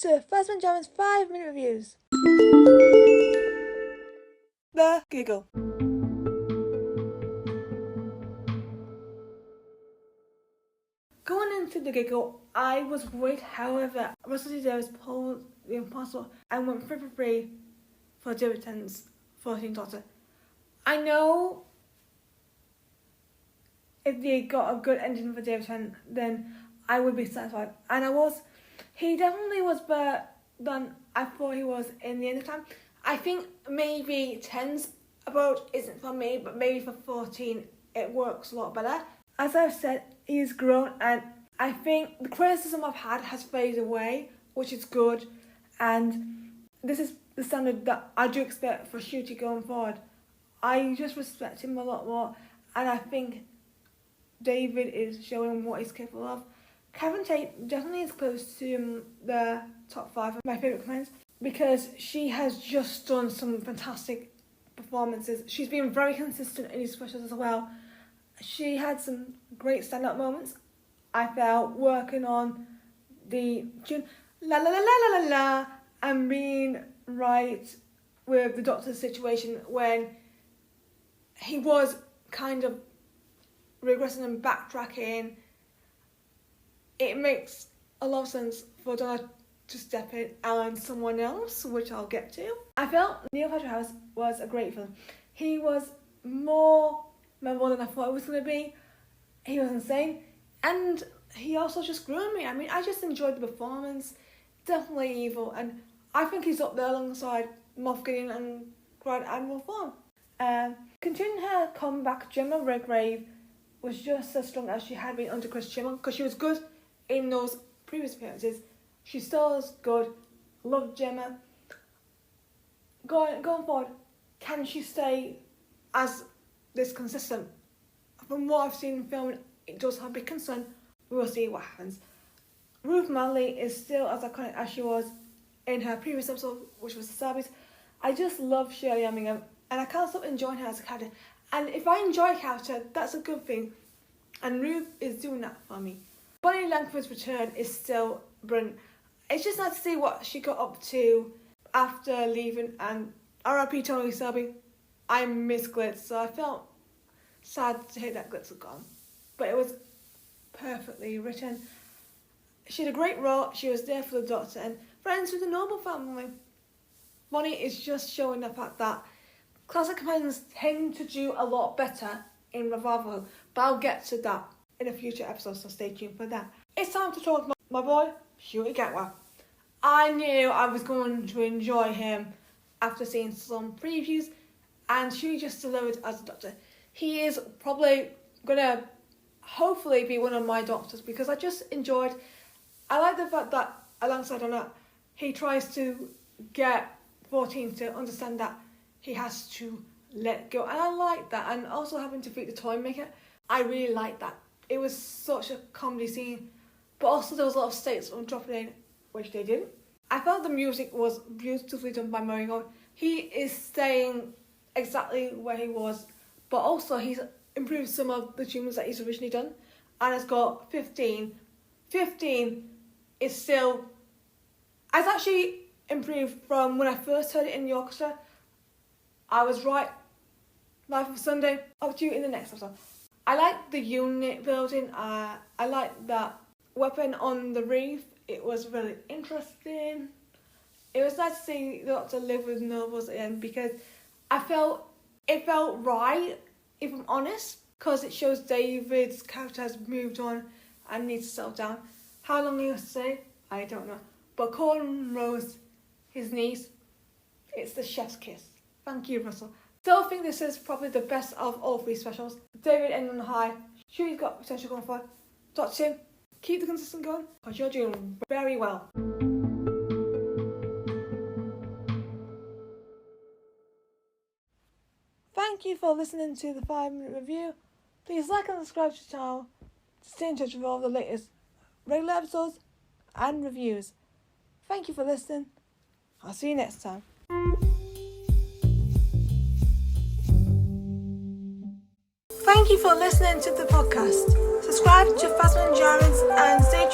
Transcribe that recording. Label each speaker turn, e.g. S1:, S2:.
S1: to Fasman Jarman's 5-minute reviews. The Giggle. Going into the Giggle, I was worried, however, Russell T Davies pulled the impossible and went 3 for 3 for David Tennant's 14th Doctor. I know if they got a good ending for David Tennant, then I would be satisfied. And I was. He definitely was better than I thought he was in the end of time. I think maybe 10's approach isn't for me, but maybe for 14 it works a lot better. As I've said, he's grown, and I think the criticism I've had has faded away, which is good. And this is the standard that I do expect for Ncuti going forward. I just respect him a lot more, and I think David is showing what he's capable of. Catherine Tate definitely is close to the top 5 of my favourite comedians because she has just done some fantastic performances. She's been very consistent in these specials as well. She had some great stand-up moments. I felt working on the tune la la la la la la la and being right with the Doctor's situation when he was kind of regressing and backtracking. It makes a lot of sense for Donna to step in and someone else, which I'll get to. I felt Neil Patrick Harris was a great film. He was more memorable than I thought it was going to be. He was insane. And he also just grew on me. I mean, I just enjoyed the performance. Definitely evil. And I think he's up there alongside Moff Gideon and Grand Admiral Thrawn. Continuing her comeback, Gemma Redgrave was just as strong as she had been under Chris Chibnall because she was good in those previous appearances. She still is good. Love Gemma. Going forward, can she stay as this consistent? From what I've seen in filming, it does have a big concern. We will see what happens. Ruth Manley is still as iconic as she was in her previous episode, which was the Sabbies. I just love Shirley Emmingham, and I can't stop enjoying her as a character. And if I enjoy a character, that's a good thing. And Ruth is doing that for me. Bonnie Langford's return is still brilliant. It's just nice to see what she got up to after leaving. And R.I.P. Tony Selby. I miss Glitz, so I felt sad to hear that Glitz had gone. But it was perfectly written. She had a great role. She was there for the Doctor and friends with the Noble family. Bonnie is just showing the fact that classic companions tend to do a lot better in revival, but I'll get to that in a future episode, so stay tuned for that. It's time to talk about my boy, Ncuti Gatwa. I knew I was going to enjoy him after seeing some previews, and Ncuti just delivered as a Doctor. He is probably going to hopefully be one of my Doctors because I just enjoyed. I like the fact that alongside on that, he tries to get 14 to understand that he has to let go, and I like that. And also having to defeat the toy maker, I really like that. It was such a comedy scene, but also there was a lot of stakes on dropping in, which they didn't. I felt the music was beautifully done by Murray Gold. He is staying exactly where he was, but also he's improved some of the tunes that he's originally done, and has got 15. 15 is still, has actually improved from when I first heard it in the orchestra. I was right. Life of Sunday. Up to you in the next episode. I like the unit building. I like that weapon on the reef. It was really interesting. It was nice to see the Doctor live with nobles at the end because it felt right, if I'm honest, because it shows David's character has moved on and needs to settle down. How long he was to stay, I don't know. But calling Rose his niece, it's the chef's kiss. Thank you, Russell. Still think this is probably the best of all 3 specials. David ending on a high. Ncuti got potential going forward. Dr. Tim, keep the consistent going because you're doing very well. Thank you for listening to the 5-minute review. Please like and subscribe to the channel to stay in touch with all the latest regular episodes and reviews. Thank you for listening. I'll see you next time. Thank you for listening to the podcast. Subscribe to Fasman Jarman's and stay tuned